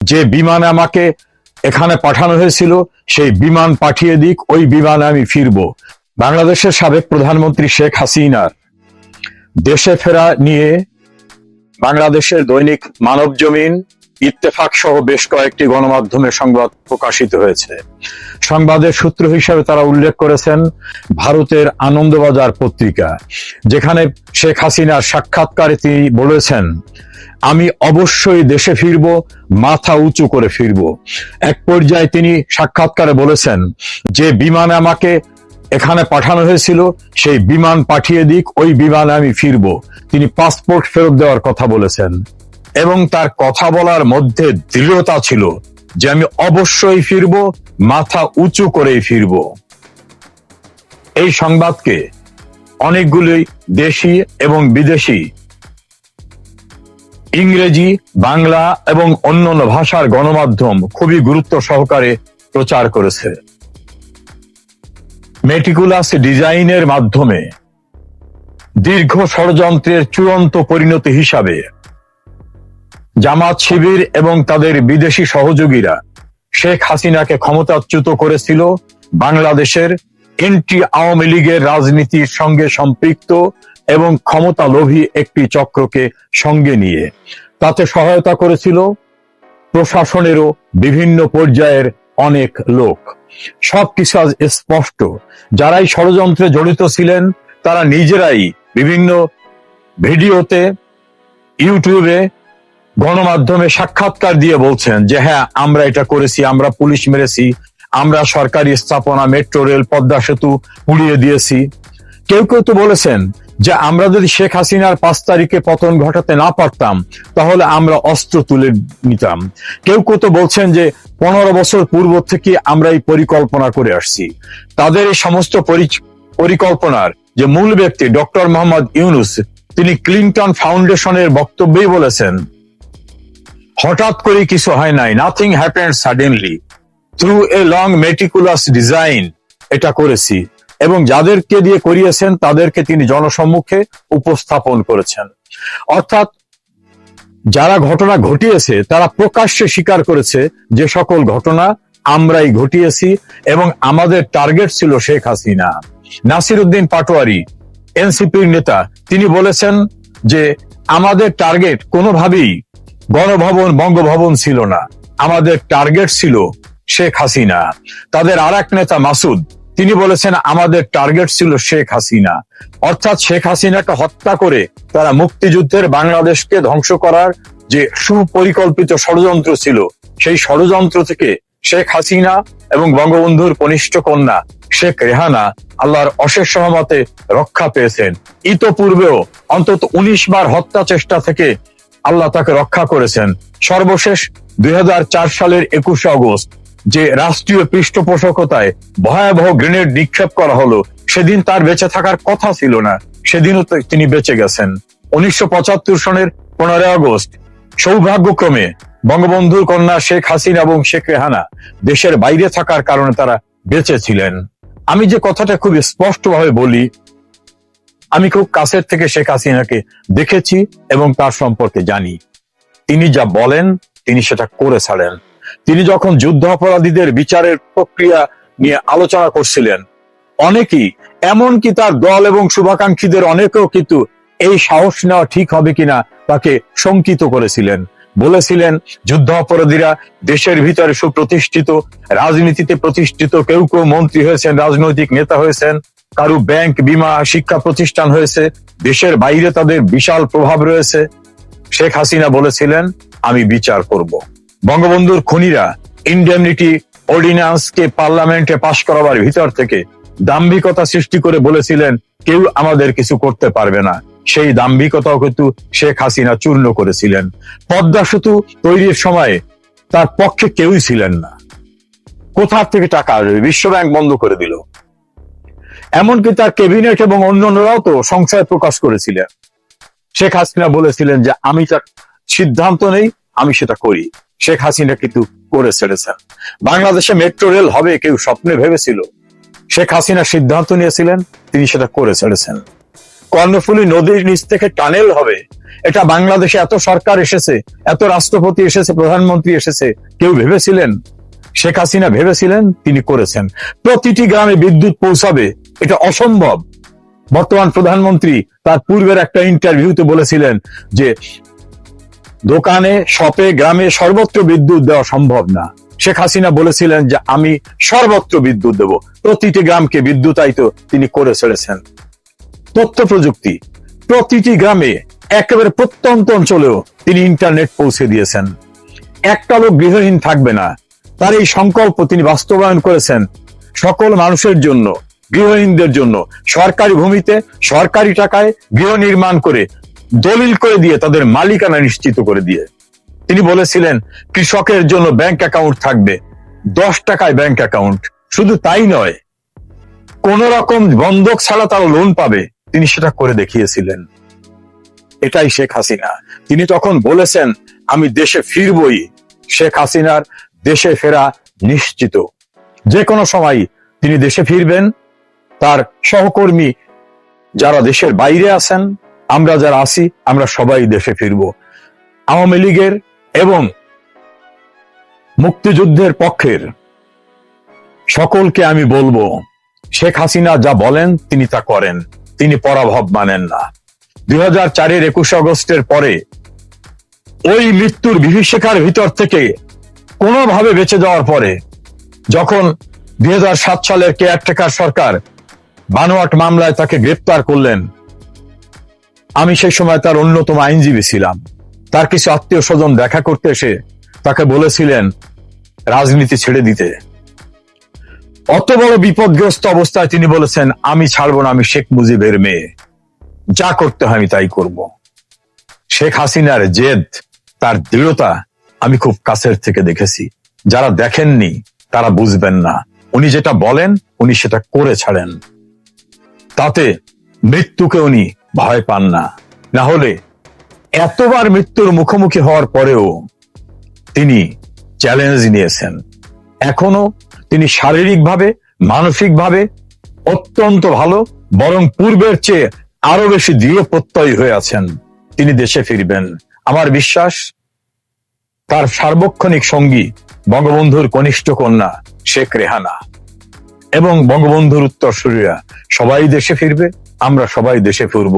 যে বিমানে আমাকে এখানে পাঠানো হয়েছিল সেই বিমান পাঠিয়ে দিক, ওই বিমানে আমি ফিরব। বাংলাদেশের সাবেক প্রধানমন্ত্রী শেখ হাসিনার দেশে ফেরা নিয়ে বাংলাদেশের দৈনিক মানবজমিন, ইত্তেফাক সহ বেশ কয়েকটি গণমাধ্যমে সংবাদ প্রকাশিত হয়েছে। সংবাদের সূত্র হিসাবে তারা উল্লেখ করেছেন ভারতের আনন্দবাজার পত্রিকা, যেখানে শেখ হাসিনার সাক্ষাৎকারে তিনি বলেছেন, আমি অবশ্যই দেশে ফিরব, মাথা উঁচু করে ফিরব। এক পর্যায়ে তিনি সাক্ষাৎকারে বলেছেন, যে বিমানে আমাকে এখানে পাঠানো হয়েছিল সেই বিমান পাঠিয়ে দিক, ওই বিমানে আমি ফিরব। তিনি পাসপোর্ট ফেরত দেওয়ার কথা বলেছেন এবং তার কথা বলার মধ্যে দৃঢ়তা ছিল যে আমি অবশ্যই ফিরব, মাথা উঁচু করেই ফিরব। এই সংবাদকে অনেকগুলি দেশি এবং বিদেশি ইংরেজি, বাংলা এবং অন্যান্য ভাষার গণমাধ্যম খুবই গুরুত্ব সহকারে প্রচার করেছে। মেটিকুলাস ডিজাইনের মাধ্যমে দীর্ঘ ষড়যন্ত্রের চূড়ান্ত পরিণতি হিসাবে জামাত শিবির এবং তাদের বিদেশি সহযোগীরা শেখ হাসিনাকে ক্ষমতাচ্যুত করেছিল বাংলাদেশের এন্টি আওয়ামী লীগের রাজনীতির সঙ্গে সম্পৃক্ত এবং ক্ষমতা লোভী একটি চক্রকে সঙ্গে নিয়ে। তাতে সহায়তা করেছিল প্রশাসনেরও বিভিন্ন পর্যায়ের অনেক লোক। সবকিছু আজ স্পষ্ট। যারাই ষড়যন্ত্রে জড়িত ছিলেন তারা নিজেরাই বিভিন্ন ভিডিওতে, ইউটিউবে, গণমাধ্যমে সাক্ষাৎকার দিয়ে বলছেন যে হ্যাঁ, আমরা এটা করেছি, আমরা পুলিশ মেরেছি, আমরা সরকারি স্থাপনা, মেট্রো রেল, পদ্মা সেতু পুড়িয়ে দিয়েছি। কেউ কেউ তো বলেছেন যে আমরা যদি শেখ হাসিনার 5 তারিখে পতন ঘটাতে না পারতাম তাহলে আমরা অস্ত্র তুলে নিতাম। কেউ কেউ তো বলছেন যে 15 বছর পূর্ব থেকে আমরা এই পরিকল্পনা করে আসছি। তাদের এই সমস্ত পরিকল্পনার যে মূল ব্যক্তি ডক্টর মোহাম্মদ ইউনূস, তিনি ক্লিনটন ফাউন্ডেশনের বক্তব্যেই বলেছেন, হঠাৎ করে কিছু হয় নাই, nothing happened suddenly, through a long meticulous design এটা করেছি। এবং যাদেরকে দিয়ে করিয়েছেন তাদেরকে তিনি জনসম্মুখে উপস্থাপন করেছেন। অর্থাৎ যারা ঘটনা ঘটিয়েছে তারা প্রকাশ্যে স্বীকার করেছে যে সকল ঘটনা আমরাই ঘটিয়েছি এবং আমাদের টার্গেট ছিল শেখ হাসিনা। নাসির উদ্দিন পাটোয়ারি, এনসিপির নেতা, তিনি বলেছেন যে আমাদের টার্গেট কোনোভাবেই গণভবন, বঙ্গভবন ছিল না, আমাদের টার্গেট ছিল শেখ হাসিনা। তাদের আর এক নেতা মাসুদ, তিনি বলেছেন আমাদের টার্গেট ছিল শেখ হাসিনা। অর্থাৎ শেখ হাসিনাকে হত্যা করে তারা মুক্তিযুদ্ধের বাংলাদেশকে ধ্বংস করার যে সুপরিকল্পিত ষড়যন্ত্র ছিল, সেই ষড়যন্ত্র থেকে শেখ হাসিনা এবং বঙ্গবন্ধুর কনিষ্ঠ কন্যা শেখ রেহানা আল্লাহর অশেষ রহমতে রক্ষা পেয়েছেন। ইতোপূর্বেও অন্তত 19 বার হত্যা চেষ্টা থেকে আল্লাহ তাকে রক্ষা করেছেন। সর্বশেষ 2004 সালের 21 আগস্ট যে রাষ্ট্রীয় পৃষ্ঠপোষকতায় ভয়াবহ গ্রেনেড নিক্ষেপ করা হলো, সেদিন তার বেঁচে থাকার কথা ছিল না, সেদিনও তিনি বেঁচে গেছেন। 1975 সনের 15 আগস্ট সৌভাগ্যক্রমে বঙ্গবন্ধুর কন্যা শেখ হাসিনা এবং শেখ রেহানা দেশের বাইরে থাকার কারণে তারা বেঁচে ছিলেন। আমি যে কথাটা খুব স্পষ্টভাবে বলি, আমি খুব কাছের থেকে শেখ হাসিনাকে দেখেছি এবং তার সম্পর্কে জানি। তিনি যা বলেন তিনি সেটা করে ছাড়েন। তিনি যখন যুদ্ধ অপরাধীদের বিচারের প্রক্রিয়া নিয়ে আলোচনা করছিলেন, অনেকেই, এমনকি তার দল এবং শুভাকাঙ্ক্ষীদের অনেকেও কিন্তু এই সাহস নেওয়া ঠিক হবে কিনা তাকে শঙ্কিত করেছিলেন। বলেছিলেন যুদ্ধ অপরাধীরা দেশের ভিতরে সুপ্রতিষ্ঠিত, রাজনীতিতে প্রতিষ্ঠিত, কেউ কেউ মন্ত্রী হয়েছেন, রাজনৈতিক নেতা হয়েছেন, কারো ব্যাংক, বিমা, শিক্ষা প্রতিষ্ঠান হয়েছে, দেশের বাইরে তাদের বিশাল প্রভাব রয়েছে। শেখ হাসিনা বলেছিলেন আমি বিচার করব। বঙ্গবন্ধুর খুনিরা ইনডেমনিটি অর্ডিন্যান্সকে পার্লামেন্টে পাশ করাবার ভিতর থেকে দাম্ভিকতা সৃষ্টি করে বলেছিলেন কেউ আমাদের কিছু করতে পারবে না। সেই দাম্ভিকতাও কিন্তু শেখ হাসিনা চূর্ণ করেছিলেন। পদ্মা সেতু তৈরির সময় তার পক্ষে কেউই ছিলেন না। কোথা থেকে টাকা আসবে? বিশ্বব্যাংক বন্ধ করে দিল। এমনকি তার ক্যাবিনেট এবং অন্যান্যরাও তো সংশয় প্রকাশ করেছিলেন। শেখ হাসিনা বলেছিলেন যে আমি তার সিদ্ধান্ত নেই, আমি সেটা করি। শেখ হাসিনা কিন্তু করে ছেড়েছেন। বাংলাদেশে মেট্রো রেল হবে কেউ স্বপ্নে ভেবেছিল? শেখ হাসিনা সিদ্ধান্ত নিয়েছিলেন, তিনি সেটা করে ছেড়েছেন। কর্ণফুলী নদীর নিচ থেকে টানেল হবে, এটা বাংলাদেশে এত সরকার এসেছে, এত রাষ্ট্রপতি এসেছে, প্রধানমন্ত্রী এসেছে, কেউ ভেবেছিলেন? শেখ হাসিনা ভেবেছিলেন, তিনি করেছেন। প্রতিটি গ্রামে বিদ্যুৎ পৌঁছাবে, এটা অসম্ভব। বর্তমান প্রধানমন্ত্রী তার পূর্বের একটা ইন্টারভিউতে বলেছিলেন যে দোকানে, শপে, গ্রামে সর্বত্র বিদ্যুৎ দেওয়া সম্ভব না। শেখ হাসিনা বলেছিলেন যে আমি সর্বত্র বিদ্যুৎ দেব, প্রতিটি গ্রামকে বিদ্যুতায়িত তিনি করে ছেড়েছেন। তথ্য প্রযুক্তি, প্রতিটি গ্রামে, একেবারে প্রত্যন্ত অঞ্চলেও তিনি ইন্টারনেট পৌঁছে দিয়েছেন। একটা লোক গৃহহীন থাকবে না, তার এই সংকল্প তিনি বাস্তবায়ন করেছেন। সকল মানুষের জন্য, গৃহহীনদের জন্য সরকারি ভূমিতে, সরকারি টাকায় গৃহ নির্মাণ করে, দলিল করে দিয়ে, তাদের মালিকানা নিশ্চিত করে দিয়ে। তিনি বলেছিলেন কৃষকের জন্য ব্যাংক অ্যাকাউন্ট থাকবে, 10 টাকায় ব্যাংক অ্যাকাউন্ট। শুধু তাই নয়, কোন রকম বন্ধক ছাড়া তারা লোন পাবে, তিনি সেটা করে দেখিয়েছিলেন। এটাই শেখ হাসিনা। তিনি তখন বলেছেন আমি দেশে ফিরবই। শেখ হাসিনার দেশে ফেরা নিশ্চিত, যে কোনো সময় তিনি দেশে ফিরবেন। তার সহকর্মী যারা দেশের বাইরে আছেন, আমরা যারা আছি, আমরা সবাই দেশে ফিরব। আওয়ামী লীগের এবং মুক্তিযুদ্ধের পক্ষের সকলকে আমি বলবো, শেখ হাসিনা যা বলেন তিনি তা করেন, তিনি পরাভব মানেন না। 2004-এর 21 আগস্টের পরে ওই মৃত্যুর বিভীষিকার ভিতর থেকে কোনোভাবে বেঁচে যাওয়ার পরে, যখন 2007 সালের কেয়ারটেকার সরকার বানোয়াট মামলায় তাকে গ্রেপ্তার করলেন, আমি সেই সময় তার অন্যতম আইনজীবী ছিলাম। তার কিছু আত্মীয় স্বজন দেখা করতে এসে তাকে বলেছিলেন রাজনীতি ছেড়ে দিতে। অত বড় বিপদগ্রস্ত অবস্থায় তিনি বলেছেন আমি ছাড়বো না, আমি শেখ মুজিবের মেয়ে, যা করতে হয় আমি তাই করব। শেখ হাসিনার জেদ, তার দৃঢ়তা আমি খুব কাছের থেকে দেখেছি। যারা দেখেননি তারা বুঝবেন না। উনি যেটা বলেন উনি সেটা করে ছাড়েন। তাতে মৃত্যুকে উনি ভয় পান না। না হলে এতবার মৃত্যুর মুখোমুখি হওয়ার পরেও তিনি চ্যালেঞ্জ নিয়েছেন। এখনো তিনি শারীরিকভাবে, মানসিকভাবে অত্যন্ত ভালো, বরং পূর্বের চেয়ে আরো বেশি দৃঢ় প্রত্যয়ী হয়ে আছেন। তিনি দেশে ফিরবেন। আমার বিশ্বাস তার সার্বক্ষণিক সঙ্গী বঙ্গবন্ধুর কনিষ্ঠ কন্যা শেখ রেহানা এবং বঙ্গবন্ধুর উত্তরসূরিরা সবাই দেশে ফিরবে, আমরা সবাই দেশে ফিরব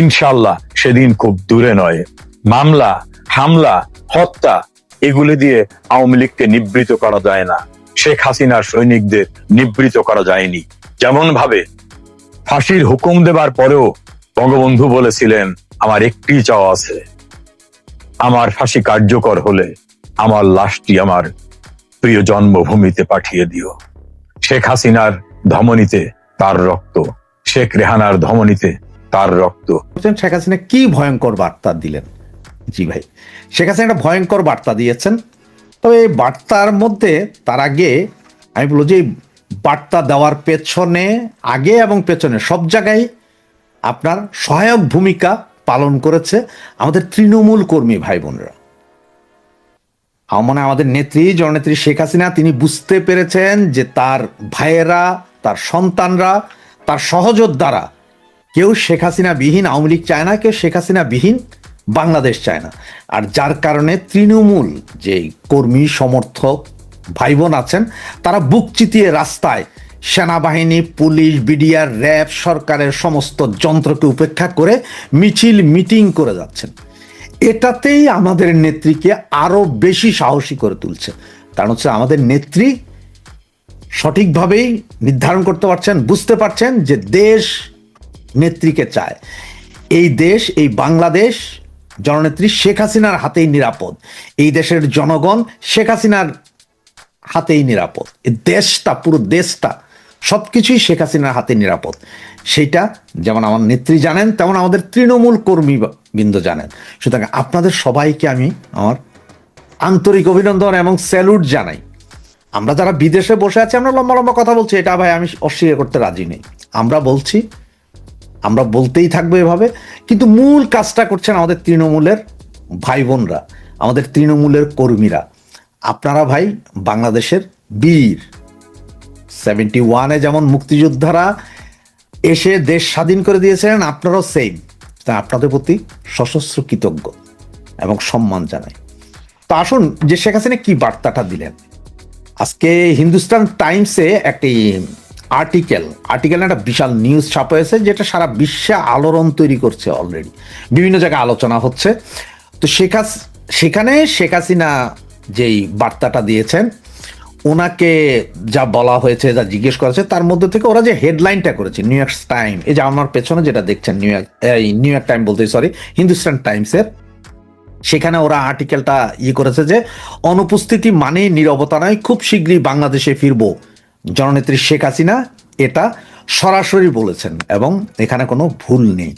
ইনশাআল্লাহ। সেদিন খুব দূরে নয়। মামলা, হামলা, হত্যা, এগুলি দিয়ে আওয়ামী লীগকে নিবৃত করা যায় না। শেখ হাসিনার সৈনিকদের নিবৃত করা যায়নি। যেমন ভাবে ফাঁসির হুকুম দেবার পরেও বঙ্গবন্ধু বলেছিলেন আমার একটি চাওয়া আছে, আমার ফাঁসি কার্যকর হলে আমার লাশটি আমার প্রিয় জন্মভূমিতে পাঠিয়ে দিও। শেখ হাসিনার ধমনীতে তার রক্ত, শেখ রেহানার ধমনীতে তার রক্ত। শেখ হাসিনা কি ভয়ঙ্কর বার্তা দিলেন? জি ভাই, শেখ হাসিনা একটা ভয়ঙ্কর বার্তা দিয়েছেন। তবে এই বার্তার মধ্যে তার আগে আমি বলবো যে বার্তা দেওয়ার পেছনে, আগে এবং পেছনে সব জায়গায় আপনার সহায়ক ভূমিকা পালন করেছে আমাদের তৃণমূল কর্মী ভাই বোনেরা। মানে আমাদের নেত্রী, জননেত্রী শেখ হাসিনা, তিনি বুঝতে পেরেছেন যে তার ভাইয়েরা, তার সন্তানরা, তার সহযোদ্ধারা কেউ শেখ হাসিনা বিহীন আওয়ামী লীগ চায় না, কেউ শেখ হাসিনা বিহীন বাংলাদেশ চায় না। আর যার কারণে তৃণমূল যে কর্মী সমর্থক ভাই বোন আছেন, তারা বুক চিতিয়ে রাস্তায় সেনাবাহিনী, পুলিশ, বিডিআর, র্যাব, সরকারের সমস্ত যন্ত্রকে উপেক্ষা করে মিছিল, মিটিং করে যাচ্ছেন। এটাতেই আমাদের নেত্রীকে আরো বেশি সাহসী করে তুলছে। কারণ হচ্ছে আমাদের নেত্রী সঠিকভাবেই নির্ধারণ করতে পারছেন, বুঝতে পারছেন যে দেশ নেত্রীকে চায়। এই দেশ, এই বাংলাদেশ জননেত্রী শেখ হাসিনার হাতেই নিরাপদ। এই দেশের জনগণ শেখ হাসিনার হাতেই নিরাপদ। এই দেশটা, পুরো দেশটা, সবকিছুই শেখ হাসিনার হাতে নিরাপদ। সেইটা যেমন আমার নেত্রী জানেন, তেমন আমাদের তৃণমূল কর্মীবৃন্দ জানেন। সুতরাং আপনাদের সবাইকে আমি আমার আন্তরিক অভিনন্দন এবং স্যালুট জানাই। আমরা যারা বিদেশে বসে আছি, আমরা লম্বা লম্বা কথা বলছি, এটা ভাই আমি অস্বীকার করতে রাজি নেই। আমরা বলছি, আমরা বলতেই থাকবো এভাবে, কিন্তু মূল কাজটা করছেন আমাদের তৃণমূলের ভাই বোনরা, আমাদের তৃণমূলের কর্মীরা। আপনারা ভাই বাংলাদেশের বীর। 71-এ যেমন মুক্তিযোদ্ধারা এসে দেশ স্বাধীন করে দিয়েছিলেন, আপনারাও সেম, তা আপনাদের প্রতি সশস্ত্র কৃতজ্ঞ এবং সম্মান জানাই। তো আসুন যে শেখ হাসিনা কি বার্তাটা দিলেন। আজকে হিন্দুস্তান টাইমসে একটি আর্টিকেল একটা বিশাল নিউজ ছাপা হয়েছে, যেটা সারা বিশ্বে আলোড়ন তৈরি করছে, অলরেডি বিভিন্ন জায়গায় আলোচনা হচ্ছে। তো সেখানে শেখ হাসিনা যেই বার্তাটা দিয়েছেন, ওনাকে যা বলা হয়েছে, যা জিজ্ঞেস করা হয়েছে, তার মধ্যে থেকে ওরা যে হেডলাইনটা করেছে নিউ ইয়র্ক টাইম, এই যে আমার পেছনে যেটা দেখছেন নিউ ইয়র্ক টাইম বলতে সরি হিন্দুস্তান টাইমসের, সেখানে ওরা আর্টিকেলটা করেছে যে অনুপস্থিতি মানে নীরবতা নয়, খুব শীঘ্রই বাংলাদেশে ফিরবো জননেত্রী শেখ হাসিনা, এটা সরাসরি বলেছেন এবং এখানে কোনো ভুল নেই।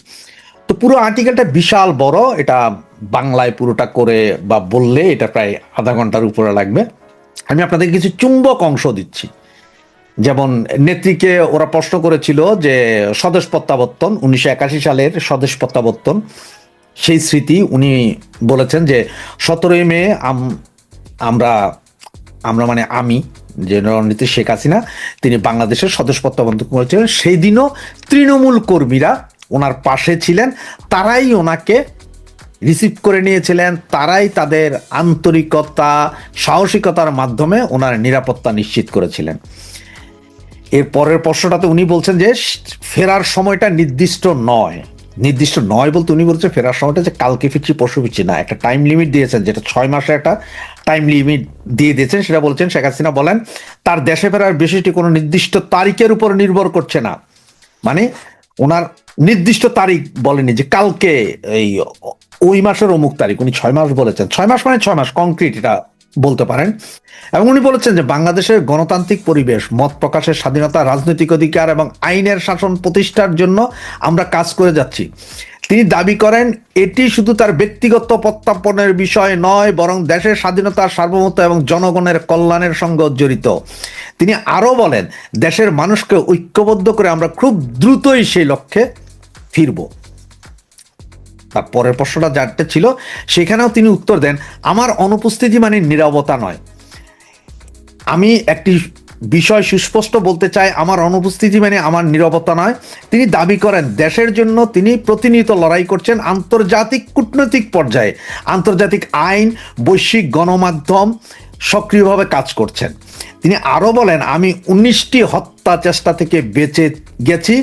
তো পুরো আর্টিকেলটা বিশাল বড়, এটা বাংলায় পুরোটা করে বা বললে এটা প্রায় আধা ঘন্টার উপরে লাগবে। আমি আপনাদের কিছু চুম্বক অংশ দিচ্ছি। যেমন নেত্রীকে ওরা প্রশ্ন করেছিল যে স্বদেশ প্রত্যাবর্তন, 1981 সালের স্বদেশ প্রত্যাবর্তন সেই স্মৃতি, উনি বলেছেন যে 17ই মে আমরা মানে আমি যে জননেত্রী শেখ হাসিনা তিনি বাংলাদেশের স্বদেশ প্রত্যাবর্তন করেছিলেন, সেই দিনও তৃণমূল কর্মীরা ওনার পাশে ছিলেন, তারাই ওনাকে রিসিভ করে নিয়েছিলেন, তারাই তাদের আন্তরিকতা সাহসিকতার মাধ্যমে ওনার নিরাপত্তা নিশ্চিত করেছিলেন। এর পরের প্রশ্নটাতে উনি বলছেন যে ফেরার সময়টা নির্দিষ্ট নয় বলতে উনি বলছেন ফেরার সময়টা যে কালকে ফিরছি পরশু ফিরছি না, একটা টাইম লিমিট দিয়েছেন, যেটা 6 মাসের একটা টাইম লিমিট দিয়ে দিয়েছেন। সেটা বলছেন শেখ হাসিনা বলেন তার দেশে ফেরার বিষয়টি কোনো নির্দিষ্ট তারিখের উপর নির্ভর করছে না, মানে ওনার নির্দিষ্ট তারিখ বলেনি যে কালকে ওই মাসের অমুক তারিখ, উনি 6 মাস বলেছেন। 6 মাস মানে 6 মাস কংক্রিট, এটা বলতে পারেন। এবং উনি বলেছেন যে বাংলাদেশের গণতান্ত্রিক পরিবেশ, মত প্রকাশের স্বাধীনতা, রাজনৈতিক অধিকার এবং আইনের শাসন প্রতিষ্ঠার জন্য আমরা কাজ করে যাচ্ছি। তিনি দাবি করেন এটি শুধু তার ব্যক্তিগত প্রত্যাপনের বিষয় নয়, বরং দেশের স্বাধীনতা, সার্বভৌমত্ব এবং জনগণের কল্যাণের সঙ্গে জড়িত। তিনি আরও বলেন দেশের মানুষকে ঐক্যবদ্ধ করে আমরা খুব দ্রুতই সেই লক্ষ্যে ফিরব। তার পরের প্রশ্নটা যাতে ছিল সেখানেও তিনি উত্তর দেন আমার অনুপস্থিতি মানে নীরবতা নয়। আমি একটি বিষয় সুস্পষ্ট বলতে চাই, আমার অনুপস্থিতি মানে আমার নীরবতা নয়। তিনি দাবি করেন দেশের জন্য তিনি প্রতিনিয়ত লড়াই করছেন আন্তর্জাতিক কূটনৈতিক পর্যায়ে, আন্তর্জাতিক আইন, বৈশ্বিক গণমাধ্যম সক্রিয়ভাবে কাজ করছেন। তিনি আরও বলেন আমি 19টি হত্যা চেষ্টা থেকে বেঁচে গেছি,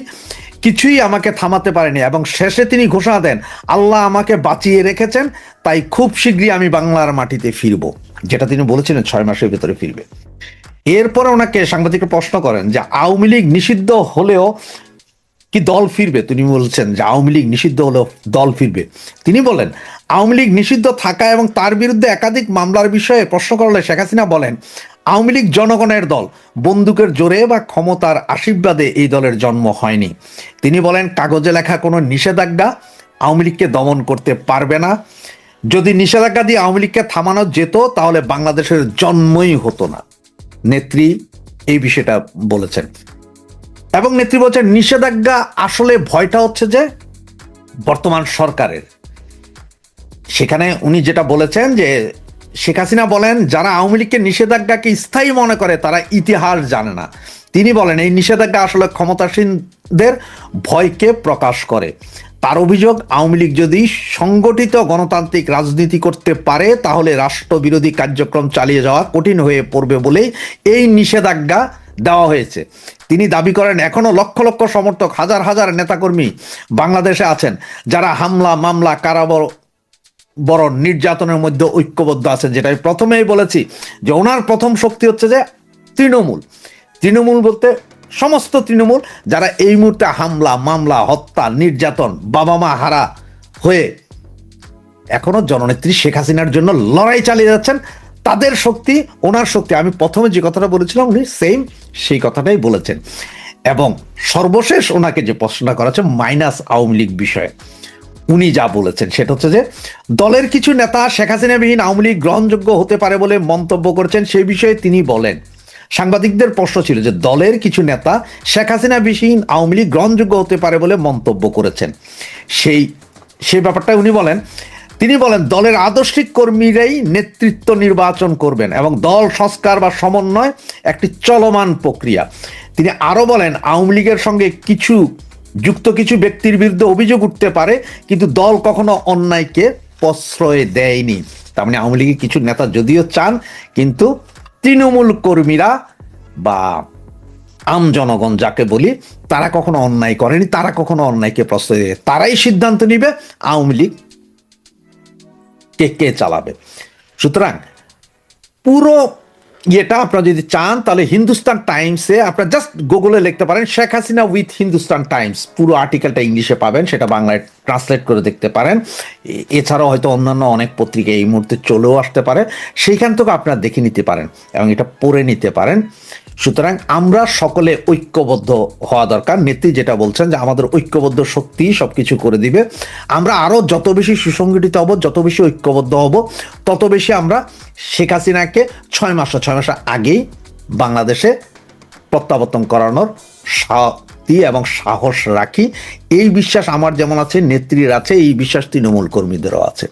কিছুই আমাকে থামাতে পারেনি। এবং শেষে তিনি ঘোষণা দেন আল্লাহ আমাকে বাঁচিয়ে রেখেছেন, তাই খুব শীঘ্রই আমি বাংলার মাটিতে ফিরব, যেটা তিনি বলেছিলেন 6 মাসের ভেতরে ফিরবে। এরপরে ওনাকে সাংবাদিকরা প্রশ্ন করেন যে আওয়ামী লীগ নিষিদ্ধ হলেও কি দল ফিরবে। তিনি বলছেন যে আওয়ামী লীগ নিষিদ্ধ হলেও দল ফিরবে। তিনি বলেন আওয়ামী লীগ নিষিদ্ধ থাকা এবং তার বিরুদ্ধে একাধিক মামলার বিষয়ে প্রশ্ন করলে শেখ হাসিনা বলেন আওয়ামী লীগ জনগণের দল, বন্দুকের জোরে বা ক্ষমতার আশীর্বাদে এই দলের জন্ম হয়নি। তিনি বলেন কাগজে লেখা কোনো নিষেধাজ্ঞা আওয়ামী লীগকে দমন করতে পারবে না। যদি নিষেধাজ্ঞা দিয়ে আওয়ামী লীগকে থামানো যেত তাহলে বাংলাদেশের জন্মই হতো না। নেত্রী এই বিষয়টা বলেছেন এবং নেত্রী বলছেন নিষেধাজ্ঞা আসলে ভয়টা হচ্ছে যে বর্তমান সরকারের। সেখানে উনি যেটা বলেছেন যে শেখ হাসিনা বলেন যারা আওয়ামী লীগকে নিষেধাজ্ঞাকে স্থায়ী মনে করে তারা ইতিহাস জানে না। তিনি বলেন এই নিষেধাজ্ঞা আসলে ক্ষমতাসীনদের ভয়কে প্রকাশ করে। তার অভিযোগ আওয়ামী লীগ যদি সংগঠিত গণতান্ত্রিক রাজনীতি করতে পারে তাহলে রাষ্ট্রবিরোধী কার্যক্রম চালিয়ে যাওয়া কঠিন হয়ে পড়বে বলেই এই নিষেধাজ্ঞা দেওয়া হয়েছে। তিনি দাবি করেন এখনো লক্ষ লক্ষ সমর্থক, হাজার হাজার নেতাকর্মী বাংলাদেশে আছেন যারা হামলা, মামলা, বড় নির্যাতনের মধ্যে ঐক্যবদ্ধ আছেন। যেটা আমি প্রথমেই বলেছি যে ওনার প্রথম শক্তি হচ্ছে যে তৃণমূল বলতে সমস্ত তৃণমূল যারা এই মুহূর্তে হামলা, মামলা, হত্যা, নির্যাতন, বাবা মা হারা হয়ে এখনো জননেত্রী শেখ হাসিনার জন্য লড়াই চালিয়ে যাচ্ছেন, তাদের শক্তি, ওনার শক্তি। আমি প্রথমে যে কথাটা বলেছিলাম উনি সেম সেই কথাটাই বলেছেন। এবং সর্বশেষ ওনাকে যে প্রশ্নটা করা হচ্ছে মাইনাস আওয়ামী লীগ বিষয়ে, উনি যা বলেছেন সেটা হচ্ছে যে দলের কিছু নেতা শেখ হাসিনাবিহীন আওয়ামী লীগ গ্রহণযোগ্য হতে পারে বলে মন্তব্য করেছেন। সেই বিষয়ে তিনি বলেন সাংবাদিকদের প্রশ্ন ছিল যে দলের কিছু নেতা শেখ হাসিনাবিহীন আওয়ামী লীগ গ্রহণযোগ্য হতে পারে বলে মন্তব্য করেছেন। সেই ব্যাপারটা তিনি বলেন দলের আদর্শিক কর্মীরাই নেতৃত্ব নির্বাচন করবেন এবং দল সংস্কার বা সমন্বয় একটি চলমান প্রক্রিয়া। তিনি আরো বলেন আওয়ামী লীগের সঙ্গে কিছু যুক্ত কিছু ব্যক্তির বিরুদ্ধে অভিযোগ উঠতে পারে, কিন্তু দল কখনো অন্যায়কে প্রশ্রয় দেয়নি। তার মানে আওয়ামী লীগের কিছু নেতা যদিও চান, কিন্তু তৃণমূল কর্মীরা বা আম জনগণ যাকে বলি, তারা কখনো অন্যায় করেনি, তারা কখনো অন্যায়কে প্রশ্রয় দেয়। তারাই সিদ্ধান্ত নিবে আওয়ামী লীগ কে চালাবে। সুতরাং পুরো এটা আপনারা যদি চান তাহলে হিন্দুস্তান টাইমসে আপনারা জাস্ট গুগলে লিখতে পারেন শেখ হাসিনা উইথ হিন্দুস্তান টাইমস, পুরো আর্টিকেলটা ইংলিশে পাবেন, সেটা বাংলায় ট্রান্সলেট করে দেখতে পারেন। এছাড়াও হয়তো অন্যান্য অনেক পত্রিকা এই মুহূর্তে চলেও আসতে পারে, সেইখান থেকে আপনারা দেখে নিতে পারেন এবং এটা পড়ে নিতে পারেন। সুতরাং আমরা সকলে ঐক্যবদ্ধ হওয়া দরকার। নেত্রী যেটা বলছেন যে আমাদের ঐক্যবদ্ধ শক্তি সবকিছু করে দিবে। আমরা আরো যত বেশি সুসংগঠিত হব, যত বেশি ঐক্যবদ্ধ হব, তত বেশি আমরা শেখ হাসিনাকে 6 মাস আগেই বাংলাদেশে প্রত্যাবর্তন করানোর শক্তি এবং সাহস রাখি। এই বিশ্বাস আমার যেমন আছে, নেত্রীর আছে, এই বিশ্বাস তৃণমূল কর্মীদেরও আছে।